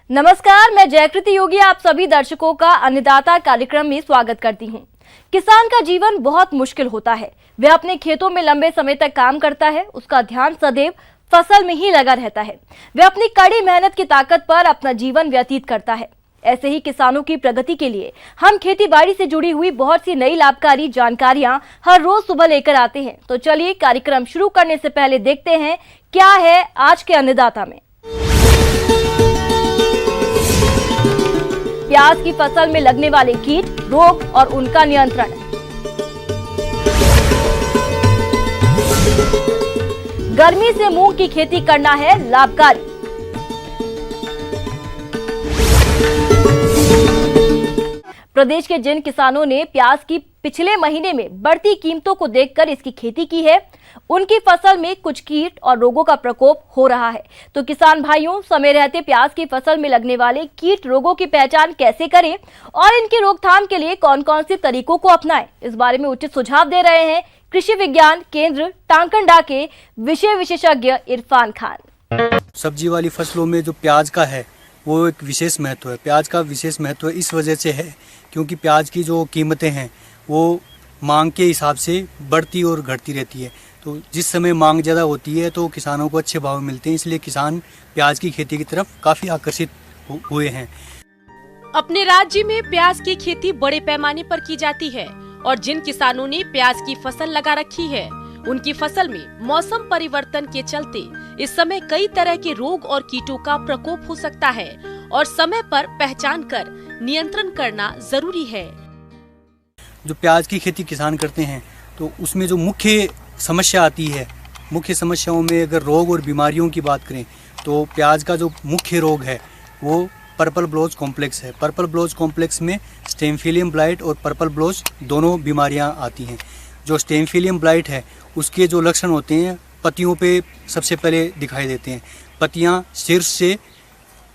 नमस्कार, मैं जयकृति योगी आप सभी दर्शकों का अन्नदाता कार्यक्रम में स्वागत करती हूं। किसान का जीवन बहुत मुश्किल होता है। वह अपने खेतों में लंबे समय तक काम करता है, उसका ध्यान सदैव फसल में ही लगा रहता है। वह अपनी कड़ी मेहनत की ताकत पर अपना जीवन व्यतीत करता है। ऐसे ही किसानों की प्रगति के लिए हम खेती बाड़ी से जुड़ी हुई बहुत सी नई लाभकारी जानकारियां हर रोज सुबह लेकर आते हैं। तो चलिए कार्यक्रम शुरू करने से पहले देखते हैं क्या है आज के अन्नदाता में। प्याज की फसल में लगने वाले कीट, रोग और उनका नियंत्रण। गर्मी से मूंग की खेती करना है लाभकारी। प्रदेश के जिन किसानों ने प्याज की पिछले महीने में बढ़ती कीमतों को देखकर इसकी खेती की है, उनकी फसल में कुछ कीट और रोगों का प्रकोप हो रहा है। तो किसान भाइयों, समय रहते प्याज की फसल में लगने वाले कीट रोगों की पहचान कैसे करें और इनकी रोकथाम के लिए कौन कौन से तरीकों को अपनाएं, इस बारे में उचित सुझाव दे रहे हैं कृषि विज्ञान केंद्र टांकंडा के विषय विशेषज्ञ इरफान खान। सब्जी वाली फसलों में जो प्याज का है वो एक विशेष महत्व है। प्याज का विशेष महत्व इस वजह से है क्योंकि प्याज की जो कीमतें हैं वो मांग के हिसाब से बढ़ती और घटती रहती है। तो जिस समय मांग ज़्यादा होती है तो किसानों को अच्छे भाव मिलते हैं, इसलिए किसान प्याज की खेती की तरफ काफ़ी आकर्षित हुए हैं। अपने राज्य में प्याज की खेती बड़े पैमाने पर की जाती है और जिन किसानों ने प्याज की फसल लगा रखी है, उनकी फसल में मौसम परिवर्तन के चलते इस समय कई तरह के रोग और कीटों का प्रकोप हो सकता है और समय पर पहचान कर नियंत्रण करना जरूरी है। जो प्याज की खेती किसान करते हैं तो उसमें जो मुख्य समस्या आती है, मुख्य समस्याओं में अगर रोग और बीमारियों की बात करें तो प्याज का जो मुख्य रोग है वो पर्पल ब्लोच कॉम्प्लेक्स है। पर्पल ब्लोच कॉम्प्लेक्स में स्टेमफिलियम ब्लाइट और पर्पल ब्लोच दोनों बीमारियां आती हैं। जो स्टेमफिलियम ब्लाइट है उसके जो लक्षण होते हैं पत्तियों पे सबसे पहले दिखाई देते हैं। पत्तियां शीर्ष से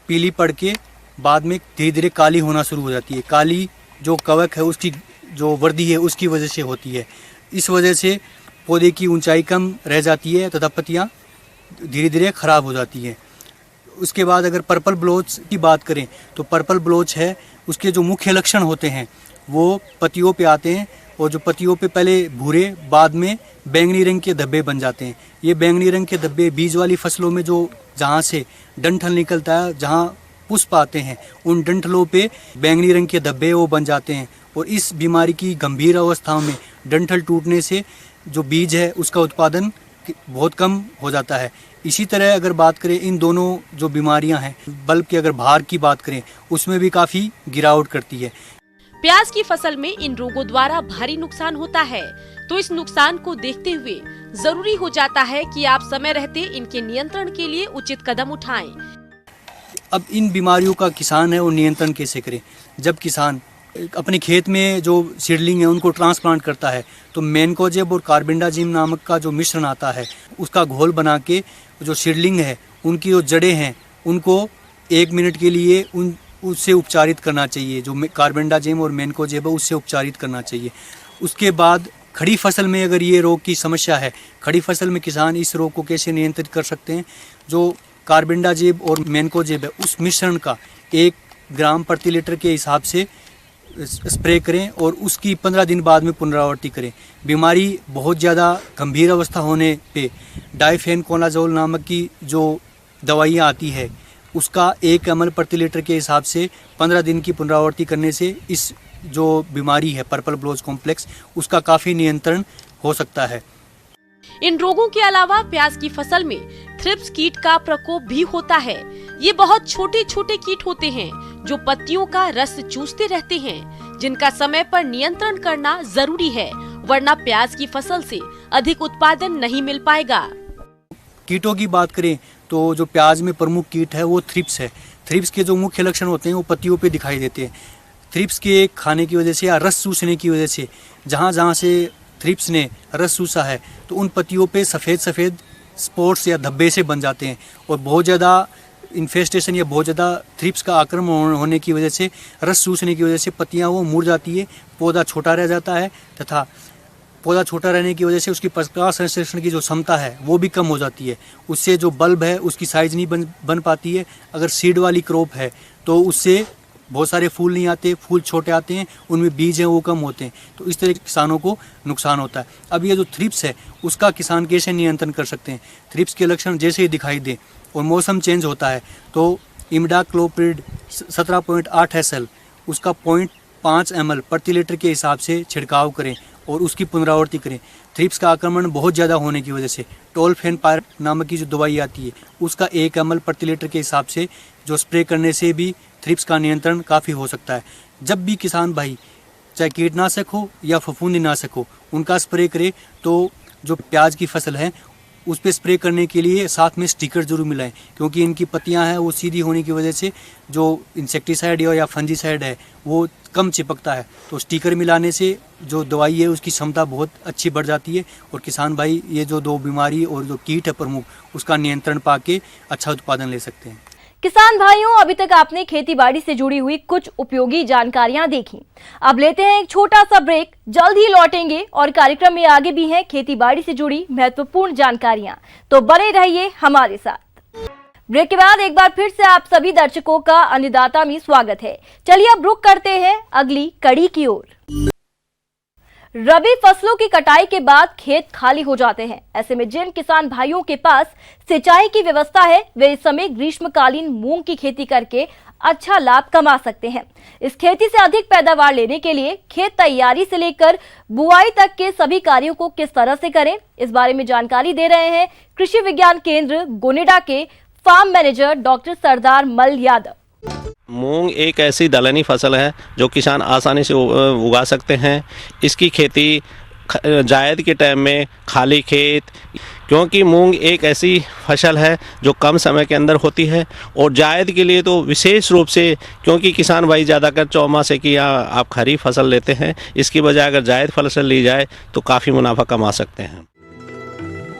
पीली पड़ के बाद में धीरे धीरे काली होना शुरू हो जाती है। काली जो कवक है उसकी जो वर्दी है उसकी वजह से होती है। इस वजह से पौधे की ऊंचाई कम रह जाती है तथा पत्तियां धीरे धीरे खराब हो जाती हैं। उसके बाद अगर पर्पल ब्लोच की बात करें तो पर्पल ब्लोच है, उसके जो मुख्य लक्षण होते हैं वो पत्तियों पे आते हैं और जो पत्तियों पे पहले भूरे बाद में बैंगनी रंग के धब्बे बन जाते हैं। ये बैंगनी रंग के धब्बे बीज वाली फसलों में जो जहाँ से डंठल निकलता है, जहाँ पुष्प आते हैं, उन डंठलों पे बैंगनी रंग के धब्बे वो बन जाते हैं और इस बीमारी की गंभीर अवस्थाओं में डंठल टूटने से जो बीज है उसका उत्पादन बहुत कम हो जाता है। इसी तरह अगर बात करें इन दोनों जो बीमारियां हैं, बल्ब की अगर भार की बात करें उसमें भी काफ़ी गिरावट करती है। प्याज की फसल में इन रोगों द्वारा भारी नुकसान होता है, तो इस नुकसान को देखते हुए जरूरी हो जाता है कि आप समय रहते इनके नियंत्रण के लिए उचित कदम उठाएं। अब इन बीमारियों का किसान है वो नियंत्रण कैसे करे? जब किसान अपने खेत में जो सीडलिंग है उनको ट्रांसप्लांट करता है तो मैनकोजेब और कार्बेंडाजिम नामक का जो मिश्रण आता है उसका घोल बना के जो सीडलिंग है उनकी जो जड़ें हैं उनको 1 मिनट के लिए उससे उपचारित करना चाहिए। जो कार्बेंडाजिम और मैनकोजेब है उससे उपचारित करना चाहिए। उसके बाद खड़ी फसल में अगर ये रोग की समस्या है, खड़ी फसल में किसान इस रोग को कैसे नियंत्रित कर सकते हैं? जो कार्बेंडाजिब और मैनकोजेब है उस मिश्रण का 1 ग्राम प्रति लीटर के हिसाब से स्प्रे करें और उसकी 15 दिन बाद में पुनरावृत्ति करें। बीमारी बहुत ज़्यादा गंभीर अवस्था होने पे डाइफेनकोनाजोल नामक की जो दवाइयाँ आती है उसका 1 ml प्रति लीटर के हिसाब से 15 दिन की पुनरावृत्ति करने से इस जो बीमारी है पर्पल ब्लोच कॉम्प्लेक्स उसका काफ़ी नियंत्रण हो सकता है। इन रोगों के अलावा प्याज की फसल में थ्रिप्स कीट का प्रकोप भी होता है। ये बहुत छोटे छोटे कीट होते हैं जो पत्तियों का रस चूसते रहते हैं, जिनका समय पर नियंत्रण करना जरूरी है, वरना प्याज की फसल से अधिक उत्पादन नहीं मिल पाएगा। कीटों की बात करें तो जो प्याज में प्रमुख कीट है वो थ्रिप्स है। थ्रिप्स के जो मुख्य लक्षण होते हैं वो पत्तियों पे दिखाई देते हैं। थ्रिप्स के खाने की वजह से या रस चूसने की वजह से जहाँ जहाँ से थ्रिप्स ने रस चूसा है तो उन पत्तियों पे सफ़ेद सफ़ेद स्पॉट्स या धब्बे से बन जाते हैं और बहुत ज़्यादा इन्फेस्टेशन या बहुत ज़्यादा थ्रिप्स का आक्रमण होने की वजह से, रस चूसने की वजह से पत्तियाँ वो मुड़ जाती है, पौधा छोटा रह जाता है तथा पौधा छोटा रहने की वजह से उसकी प्रकाश संश्लेषण की जो क्षमता है वो भी कम हो जाती है। उससे जो बल्ब है उसकी साइज़ नहीं बन पाती है। अगर सीड वाली क्रॉप है तो उससे बहुत सारे फूल नहीं आते, फूल छोटे आते हैं, उनमें बीज हैं वो कम होते हैं, तो इस तरह किसानों को नुकसान होता है। अब ये जो थ्रिप्स है उसका किसान कैसे नियंत्रण कर सकते हैं? थ्रिप्स के लक्षण जैसे ही दिखाई दे और मौसम चेंज होता है तो इमिडाक्लोप्रिड 17.8 SL उसका 0.5 ml प्रति लीटर के हिसाब से छिड़काव करें और उसकी पुनरावृत्ति करें। थ्रिप्स का आक्रमण बहुत ज़्यादा होने की वजह से टोलफेनपायर नामक की जो दवाई आती है उसका 1 ml प्रति लीटर के हिसाब से जो स्प्रे करने से भी थ्रिप्स का नियंत्रण काफ़ी हो सकता है। जब भी किसान भाई चाहे कीटनाशक हो या फफूंदीनाशक हो उनका स्प्रे करे तो जो प्याज की फसल है उस पर स्प्रे करने के लिए साथ में स्टिकर जरूर मिलाएं, क्योंकि इनकी पत्तियां हैं वो सीधी होने की वजह से जो इंसेक्टिसाइड या फंजीसाइड है वो कम चिपकता है। तो स्टिकर मिलाने से जो दवाई है उसकी क्षमता बहुत अच्छी बढ़ जाती है और किसान भाई ये जो 2 बीमारी और जो कीट है प्रमुख उसका नियंत्रण पाके अच्छा उत्पादन ले सकते हैं। किसान भाइयों, अभी तक आपने खेती बाड़ी से जुड़ी हुई कुछ उपयोगी जानकारियां देखी। अब लेते हैं एक छोटा सा ब्रेक, जल्द ही लौटेंगे और कार्यक्रम में आगे भी हैं खेती बाड़ी से जुड़ी महत्वपूर्ण जानकारियां, तो बने रहिए हमारे साथ। ब्रेक के बाद एक बार फिर से आप सभी दर्शकों का अन्नदाता में स्वागत है। चलिए अब रुक करते हैं अगली कड़ी की ओर। रबी फसलों की कटाई के बाद खेत खाली हो जाते हैं। ऐसे में जिन किसान भाइयों के पास सिंचाई की व्यवस्था है वे इस समय ग्रीष्मकालीन मूंग की खेती करके अच्छा लाभ कमा सकते हैं। इस खेती से अधिक पैदावार लेने के लिए खेत तैयारी से लेकर बुआई तक के सभी कार्यों को किस तरह से करें, इस बारे में जानकारी दे रहे हैं कृषि विज्ञान केंद्र गोनेडा के फार्म मैनेजर डॉक्टर सरदार मल यादव। मूंग एक ऐसी दलहनी फसल है जो किसान आसानी से उगा सकते हैं। इसकी खेती जायद के टाइम में खाली खेत, क्योंकि मूंग एक ऐसी फसल है जो कम समय के अंदर होती है और जायद के लिए तो विशेष रूप से, क्योंकि किसान भाई ज़्यादातर चौमासे की या आप खरीफ फसल लेते हैं, इसकी बजाय अगर जायद फसल ली जाए तो काफ़ी मुनाफा कमा सकते हैं।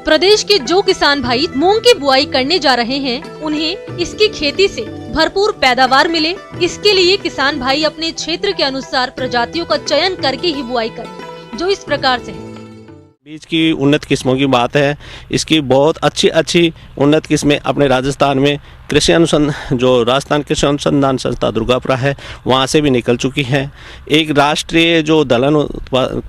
प्रदेश के जो किसान भाई मूंग की बुआई करने जा रहे हैं उन्हें इसकी खेती से भरपूर पैदावार मिले, इसके लिए किसान भाई अपने क्षेत्र के अनुसार प्रजातियों का चयन करके ही बुआई करें, जो इस प्रकार से है। बीज की उन्नत किस्मों की बात है, इसकी बहुत अच्छी उन्नत किस्में अपने राजस्थान में राजस्थान कृषि अनुसंधान संस्था दुर्गापुरा है वहाँ से भी निकल चुकी हैं। एक राष्ट्रीय जो दलहन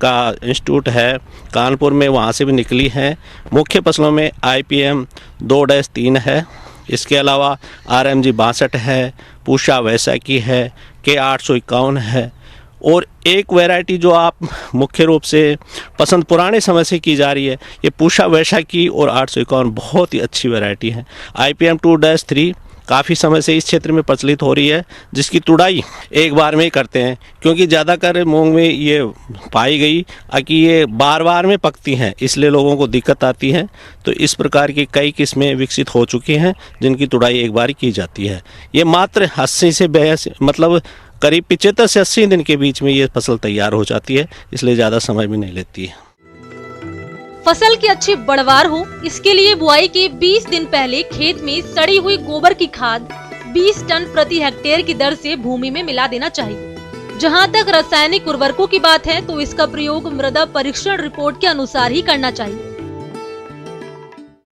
का इंस्टीट्यूट है कानपुर में, वहाँ से भी निकली हैं। मुख्य फसलों में IPM 2-3 है, इसके अलावा RMG 62 है, पूषा वैशाखी है, K851 है और एक वैरायटी जो आप मुख्य रूप से पसंद पुराने समय से की जा रही है, ये पूषा वैशाखी और 851 बहुत ही अच्छी वैरायटी है। IPM 2-3 काफ़ी समय से इस क्षेत्र में प्रचलित हो रही है, जिसकी तुड़ाई एक बार में ही करते हैं, क्योंकि ज़्यादातर मूंग में ये पाई गई कि ये बार में पकती हैं, इसलिए लोगों को दिक्कत आती है। तो इस प्रकार की कई किस्में विकसित हो चुकी हैं जिनकी तुड़ाई एक बार की जाती है। ये मात्र 80 से 82 मतलब करीब 75 से 80 दिन के बीच में ये फसल तैयार हो जाती है, इसलिए ज़्यादा समय भी नहीं लेती है। फसल की अच्छी बढ़वार हो, इसके लिए बुआई के 20 दिन पहले खेत में सड़ी हुई गोबर की खाद 20 टन प्रति हेक्टेयर की दर से भूमि में मिला देना चाहिए। जहां तक रासायनिक उर्वरकों की बात है तो इसका प्रयोग मृदा परीक्षण रिपोर्ट के अनुसार ही करना चाहिए।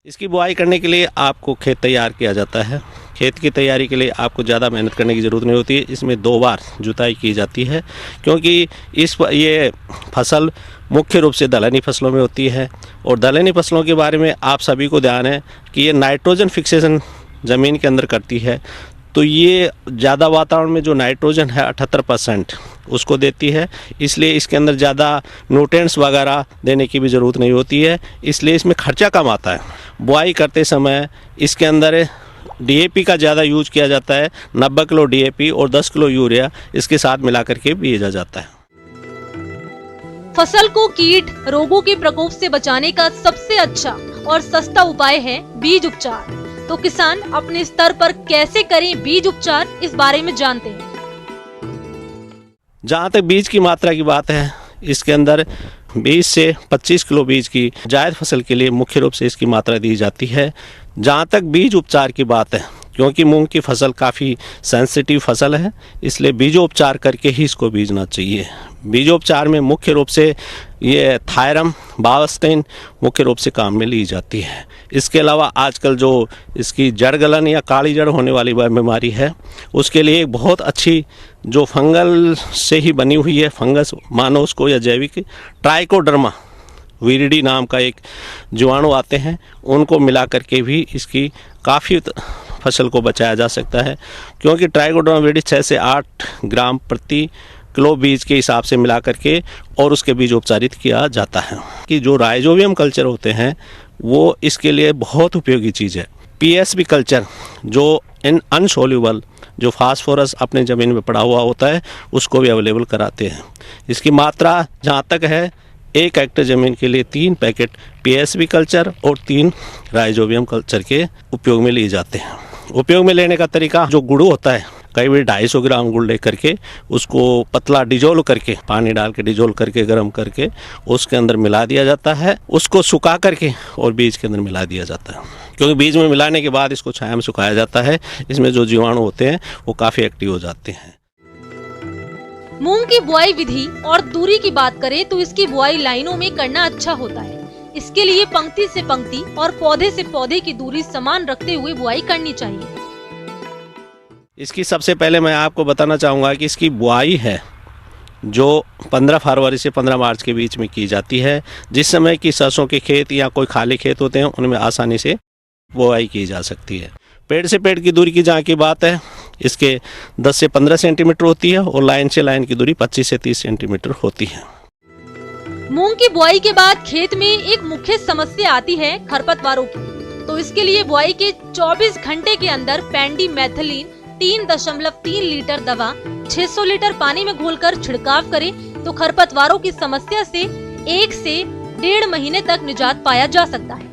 इसकी बुआई करने के लिए आपको खेत तैयार किया जाता है। खेत की तैयारी के लिए आपको ज़्यादा मेहनत करने की ज़रूरत नहीं होती है। इसमें 2 बार जुताई की जाती है, क्योंकि ये फसल मुख्य रूप से दलहनी फसलों में होती है और दलहनी फसलों के बारे में आप सभी को ध्यान है कि ये नाइट्रोजन फिक्सेशन ज़मीन के अंदर करती है। तो ये ज़्यादा वातावरण में जो नाइट्रोजन है 78% उसको देती है, इसलिए इसके अंदर ज़्यादा न्यूट्रिएंट्स वगैरह देने की भी ज़रूरत नहीं होती है, इसलिए इसमें खर्चा कम आता है। बुआई करते समय इसके अंदर DAP का ज़्यादा यूज किया जाता है। 90 किलो DAP और 10 किलो यूरिया इसके साथ मिला करके भेजा जाता है। फसल को कीट रोगों के प्रकोप से बचाने का सबसे अच्छा और सस्ता उपाय है बीज उपचार। तो किसान अपने स्तर पर कैसे करें बीज उपचार, इस बारे में जानते हैं। जहाँ तक बीज की मात्रा की बात है, इसके अंदर 20 से 25 किलो बीज की जायद फसल के लिए मुख्य रूप से इसकी मात्रा दी जाती है। जहाँ तक बीज उपचार की बात है, क्योंकि मूंग की फसल काफ़ी सेंसिटिव फसल है, इसलिए बीजोपचार करके ही इसको बीजना चाहिए। बीजोपचार में मुख्य रूप से ये थायरम, बावस्टीन मुख्य रूप से काम में ली जाती है। इसके अलावा आजकल जो इसकी जड़ गलन या काली जड़ होने वाली बीमारी है, उसके लिए एक बहुत अच्छी जो फंगल से ही बनी हुई है, फंगस मानो उसको या जैविक, ट्राइकोडर्मा विरिडी नाम का एक जीवाणु आते हैं, उनको मिला करके भी इसकी काफ़ी फसल को बचाया जा सकता है। क्योंकि ट्राइकोडर्मा विरिडी 6 से 8 ग्राम प्रति किलो बीज के हिसाब से मिला करके और उसके बीज उपचारित किया जाता है। कि जो राइजोबियम कल्चर होते हैं वो इसके लिए बहुत उपयोगी चीज़ है। पीएसबी कल्चर जो इन अनसोल्यूबल जो फास्फोरस अपने ज़मीन में पड़ा हुआ होता है उसको भी अवेलेबल कराते हैं। इसकी मात्रा जहाँ तक है 1 हेक्टेयर ज़मीन के लिए 3 पैकेट पीएसबी कल्चर और 3 राइजोबियम कल्चर के उपयोग में लिए जाते हैं। उपयोग में लेने का तरीका, जो गुड़ होता है, कई बार 250 ग्राम गुड़ लेकर के उसको पतला डिजोल्व करके, पानी डाल के डिजोल्व करके गर्म करके उसके अंदर मिला दिया जाता है। उसको सुखा करके और बीज के अंदर मिला दिया जाता है। क्योंकि बीज में मिलाने के बाद इसको छाया में सुखाया जाता है, इसमें जो जीवाणु होते हैं वो काफ़ी एक्टिव हो जाते हैं। मूंग की बुआई विधि और दूरी की बात करें तो इसकी बुआई लाइनों में करना अच्छा होता है। इसके लिए पंक्ति से पंक्ति और पौधे से पौधे की दूरी समान रखते हुए बुआई करनी चाहिए। इसकी सबसे पहले मैं आपको बताना चाहूँगा कि इसकी बुआई है जो 15 फरवरी से 15 मार्च के बीच में की जाती है। जिस समय की सरसों के खेत या कोई खाली खेत होते हैं उनमें आसानी से बुआई की जा सकती है। पेड़ से पेड़ की दूरी की जहाँ की बात है, इसके 10 से 15 सेंटीमीटर होती है और लाइन से लाइन की दूरी 25 से 30 सेंटीमीटर होती है। मूंग की बुआई के बाद खेत में एक मुख्य समस्या आती है खरपतवारों की। तो इसके लिए बुआई के 24 घंटे के अंदर पेंडिमेथिलीन 3.3 लीटर दवा 600 लीटर पानी में घोलकर छिड़काव करें तो खरपतवारों की समस्या से 1 से 1.5 महीने तक निजात पाया जा सकता है।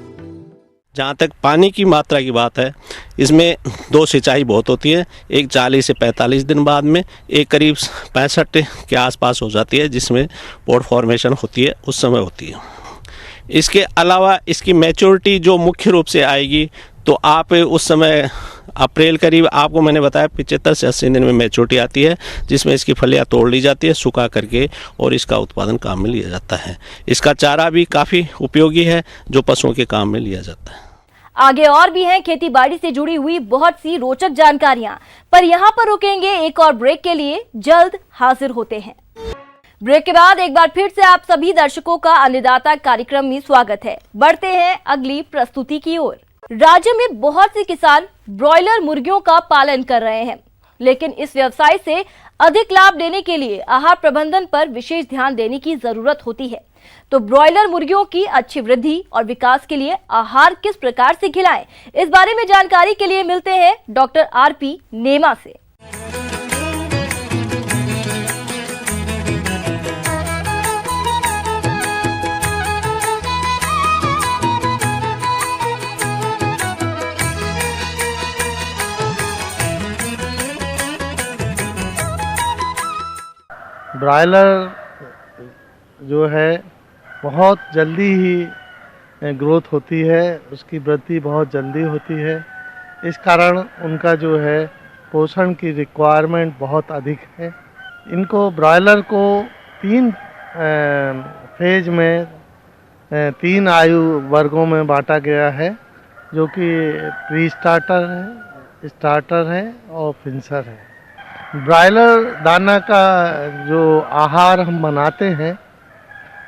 जहाँ तक पानी की मात्रा की बात है, इसमें 2 सिंचाई बहुत होती है। एक 40 से 45 दिन बाद में, एक करीब 65 के आसपास हो जाती है, जिसमें पॉट फॉर्मेशन होती है, उस समय होती है। इसके अलावा इसकी मैच्योरिटी जो मुख्य रूप से आएगी तो आप उस समय अप्रैल करीब, आपको मैंने बताया 75 से 80 दिन में मैच्योरिटी आती है, जिसमें इसकी फलियां तोड़ ली जाती है सुखा करके और इसका उत्पादन काम में लिया जाता है। इसका चारा भी काफ़ी उपयोगी है जो पशुओं के काम में लिया जाता है। आगे और भी हैं खेती बाड़ी से जुड़ी हुई बहुत सी रोचक जानकारियां, पर यहाँ पर रुकेंगे एक और ब्रेक के लिए। जल्द हाजिर होते हैं। ब्रेक के बाद एक बार फिर से आप सभी दर्शकों का अन्नदाता कार्यक्रम में स्वागत है। बढ़ते हैं अगली प्रस्तुति की ओर। राज्य में बहुत से किसान ब्रॉयलर मुर्गियों का पालन कर रहे हैं, लेकिन इस व्यवसाय से अधिक लाभ लेने के लिए आहार प्रबंधन पर विशेष ध्यान देने की जरूरत होती है। तो ब्रॉयलर मुर्गियों की अच्छी वृद्धि और विकास के लिए आहार किस प्रकार से खिलाएं, इस बारे में जानकारी के लिए मिलते हैं डॉक्टर आरपी नेमा से। ब्रॉयलर जो है बहुत जल्दी ही ग्रोथ होती है, उसकी वृद्धि बहुत जल्दी होती है। इस कारण उनका जो है पोषण की रिक्वायरमेंट बहुत अधिक है। इनको ब्रॉयलर को 3 फेज में 3 आयु वर्गों में बांटा गया है, जो कि प्री स्टार्टर है, स्टार्टर है और फिनिशर है। ब्रॉयलर दाना का जो आहार हम बनाते हैं,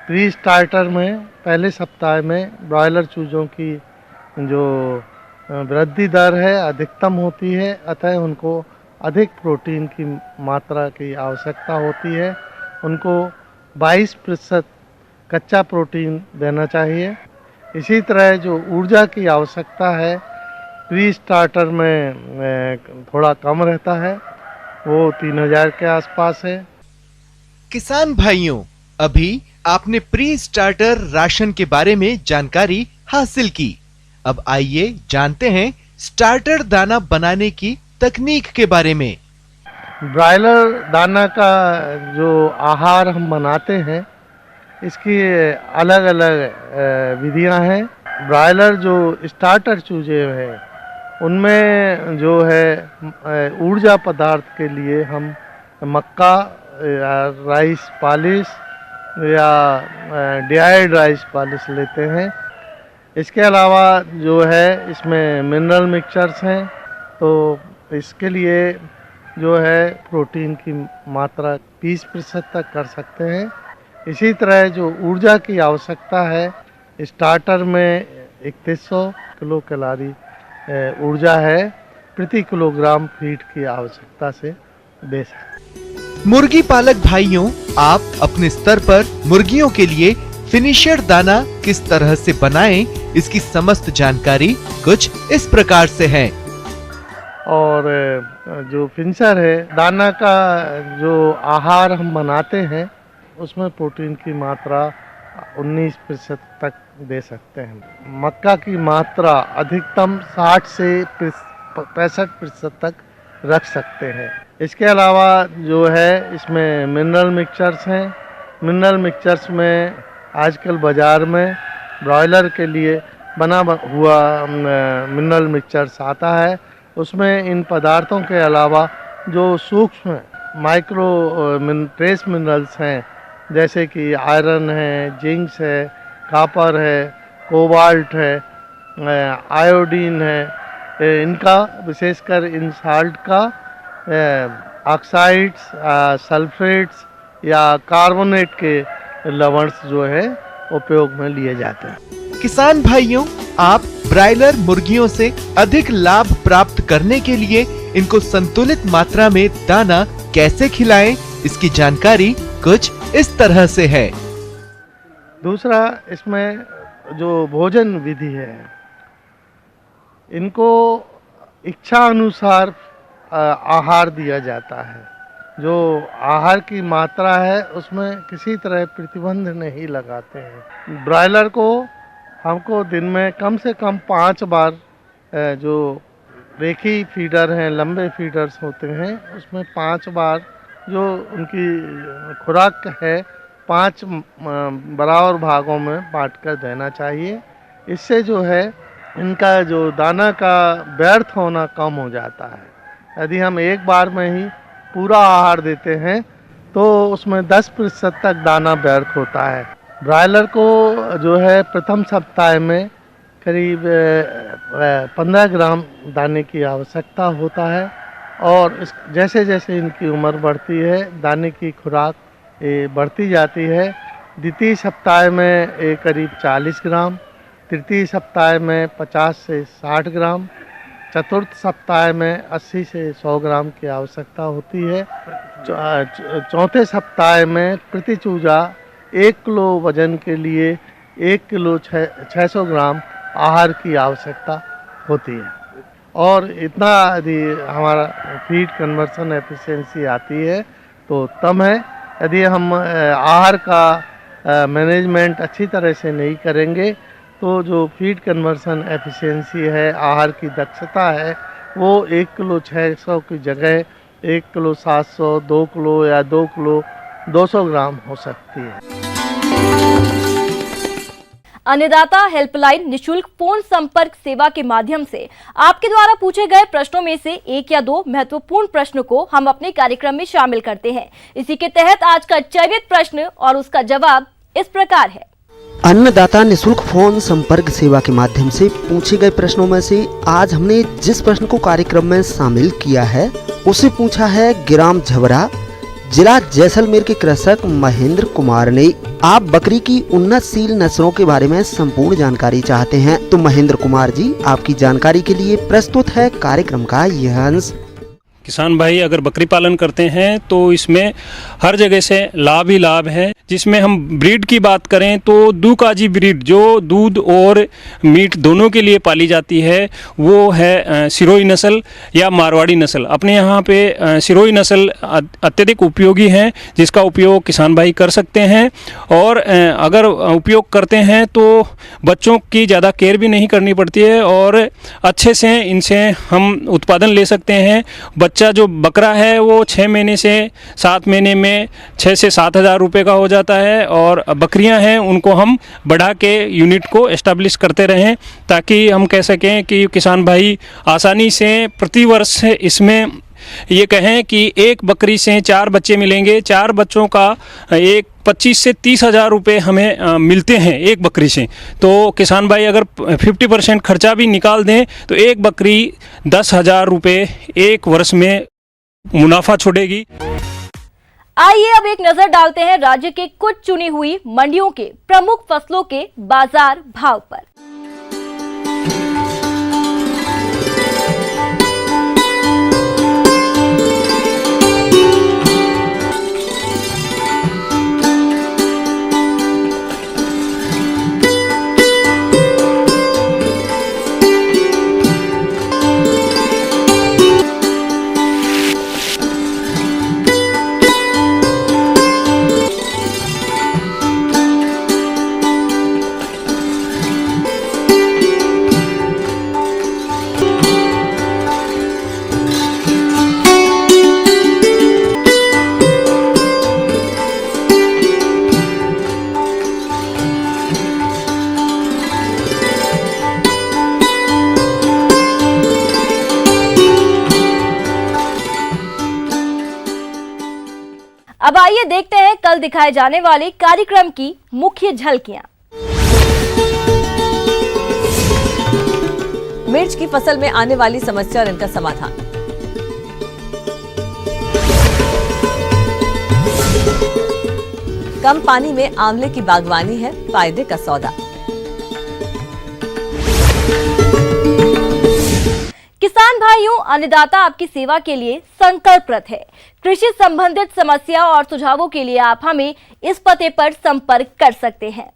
प्री स्टार्टर में पहले सप्ताह में ब्रॉयलर चूज़ों की जो वृद्धि दर है अधिकतम होती है, अतः उनको अधिक प्रोटीन की मात्रा की आवश्यकता होती है। उनको 22% कच्चा प्रोटीन देना चाहिए। इसी तरह जो ऊर्जा की आवश्यकता है प्री स्टार्टर में थोड़ा कम रहता है, वो 3000 के आसपास है। किसान भाइयों, अभी आपने प्री स्टार्टर राशन के बारे में जानकारी हासिल की। अब आइए जानते हैं स्टार्टर दाना बनाने की तकनीक के बारे में। ब्रॉयलर दाना का जो आहार हम बनाते हैं, इसकी अलग अलग विधियां हैं। ब्रॉयलर जो स्टार्टर चूजे हैं, उनमें जो है ऊर्जा पदार्थ के लिए हम मक्का, राइस पॉलिश या डिहाइड राइस पॉलिश लेते हैं। इसके अलावा जो है इसमें मिनरल मिक्सचर्स हैं, तो इसके लिए जो है प्रोटीन की मात्रा 20% तक कर सकते हैं। इसी तरह जो ऊर्जा की आवश्यकता है, स्टार्टर में 3100 किलो कैलोरी ऊर्जा है प्रति किलोग्राम फीड की आवश्यकता से दे सकते। मुर्गी पालक भाइयों, आप अपने स्तर पर मुर्गियों के लिए फिनिशर दाना किस तरह से बनाएं, इसकी समस्त जानकारी कुछ इस प्रकार से है। और जो फिनिशर है, दाना का जो आहार हम बनाते हैं उसमें प्रोटीन की मात्रा 19% तक दे सकते हैं। मक्का की मात्रा अधिकतम 60 से 65% तक रख सकते हैं। इसके अलावा जो है इसमें मिनरल मिक्सचर्स हैं। मिनरल मिक्सचर्स में आजकल बाज़ार में ब्रॉयलर के लिए बना हुआ मिनरल मिक्सचर्स आता है। उसमें इन पदार्थों के अलावा जो सूक्ष्म माइक्रो ट्रेस मिनरल्स हैं, जैसे कि आयरन है, जिंक्स है, कॉपर है, कोबाल्ट है, आयोडीन है, इनका विशेषकर इन साल्ट का ऑक्साइड्स, सल्फेट्स या कार्बोनेट के लवणस जो है उपयोग में लिए जाते हैं। किसान भाइयों, आप ब्रायलर मुर्गियों से अधिक लाभ प्राप्त करने के लिए इनको संतुलित मात्रा में दाना कैसे खिलाएं, इसकी जानकारी कुछ इस तरह से है। दूसरा, इसमें जो भोजन विधि है, इनको इच्छा अनुसार आहार दिया जाता है। जो आहार की मात्रा है उसमें किसी तरह प्रतिबंध नहीं लगाते हैं। ब्रायलर को हमको दिन में कम से कम 5 बार जो रेखी फीडर हैं, लंबे फीडर्स होते हैं, उसमें 5 बार जो उनकी खुराक है 5 बराबर भागों में बांटकर देना चाहिए। इससे जो है इनका जो दाना का व्यर्थ होना कम हो जाता है। यदि हम एक बार में ही पूरा आहार देते हैं तो उसमें 10% तक दाना व्यर्थ होता है। ब्रायलर को जो है प्रथम सप्ताह में करीब 15 ग्राम दाने की आवश्यकता होता है, और जैसे जैसे इनकी उम्र बढ़ती है दाने की खुराक बढ़ती जाती है। द्वितीय सप्ताह में करीब 40 ग्राम, तृतीय सप्ताह में 50 से 60 ग्राम, चतुर्थ सप्ताह में 80 से 100 ग्राम की आवश्यकता होती है। चौथे सप्ताह में प्रति चूजा 1 किलो वजन के लिए 1 किलो 600 ग्राम आहार की आवश्यकता होती है। और इतना यदि हमारा फीड कन्वर्सन एफिशिएंसी आती है तो तब है। यदि हम आहार का मैनेजमेंट अच्छी तरह से नहीं करेंगे तो जो फीड कन्वर्सन एफिशिएंसी है, आहार की दक्षता है, वो 1 किलो 600 की जगह 1 किलो 700, 2 किलो या 2 किलो 200 ग्राम हो सकती है। अन्नदाता हेल्पलाइन निशुल्क फोन संपर्क सेवा के माध्यम से आपके द्वारा पूछे गए प्रश्नों में से 1 या 2 महत्वपूर्ण प्रश्नों को हम अपने कार्यक्रम में शामिल करते हैं। इसी के तहत आज का चयनित प्रश्न और उसका जवाब इस प्रकार है। अन्नदाता निशुल्क फोन संपर्क सेवा के माध्यम से पूछे गए प्रश्नों में से आज हमने जिस प्रश्न को कार्यक्रम में शामिल किया है उसे पूछा है ग्राम झबरा, जिला जैसलमेर के कृषक महेंद्र कुमार ने। आप बकरी की उन्नतशील नस्लों के बारे में संपूर्ण जानकारी चाहते हैं तो महेंद्र कुमार जी, आपकी जानकारी के लिए प्रस्तुत है कार्यक्रम का यह अंश। किसान भाई अगर बकरी पालन करते हैं तो इसमें हर जगह से लाभ ही लाभ है। जिसमें हम ब्रीड की बात करें तो दुकाजी ब्रीड जो दूध और मीट दोनों के लिए पाली जाती है वो है सिरोही नस्ल या मारवाड़ी नस्ल। अपने यहाँ पे सिरोही नस्ल अत्यधिक उपयोगी है, जिसका उपयोग किसान भाई कर सकते हैं। और अगर उपयोग करते हैं तो बच्चों की ज़्यादा केयर भी नहीं करनी पड़ती है और अच्छे से इनसे हम उत्पादन ले सकते हैं। बच्चा जो बकरा है वो 6 महीने से 7 महीने में 6 से 7 हज़ार रुपये का हो जाता है, और बकरियां हैं उनको हम बढ़ा के यूनिट को एस्टेब्लिश करते रहें ताकि हम कह सकें कि किसान भाई आसानी से प्रतिवर्ष इसमें ये कहें कि एक बकरी से 4 बच्चे मिलेंगे, 4 बच्चों का एक 25 से 30 हज़ार रुपये हमें मिलते हैं एक बकरी से। तो किसान भाई अगर 50% खर्चा भी निकाल दें तो एक बकरी 10,000 रुपये एक वर्ष में मुनाफा छोड़ेगी। आइए अब एक नजर डालते हैं राज्य के कुछ चुनी हुई मंडियों के प्रमुख फसलों के बाजार भाव पर। अब आइए देखते हैं कल दिखाए जाने वाले कार्यक्रम की मुख्य झलकियां। मिर्च की फसल में आने वाली समस्या और इनका समाधान। कम पानी में आंवले की बागवानी है फायदे का सौदा। किसान भाइयों, अन्नदाता आपकी सेवा के लिए संकल्परत है। कृषि संबंधित समस्या और सुझावों के लिए आप हमें इस पते पर संपर्क कर सकते हैं।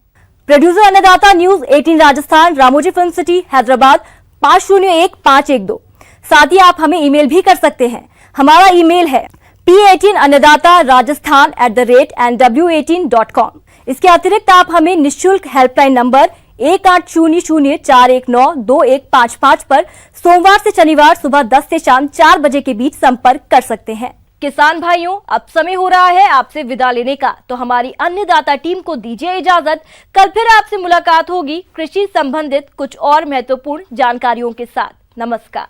प्रोड्यूसर अन्नदाता news 18 Rajasthan, Ramoji film city, Hyderabad 501512। साथ ही आप हमें ईमेल भी कर सकते हैं। हमारा ईमेल है p18annadatarajasthan@nw18.com। इसके अतिरिक्त आप हमें निःशुल्क हेल्पलाइन नंबर 1800419255 पर सोमवार से शनिवार सुबह 10 से शाम 4 बजे के बीच संपर्क कर सकते हैं। किसान भाइयों, अब समय हो रहा है आपसे विदा लेने का, तो हमारी अन्नदाता टीम को दीजिए इजाजत। कल फिर आपसे मुलाकात होगी कृषि संबंधित कुछ और महत्वपूर्ण जानकारियों के साथ। नमस्कार।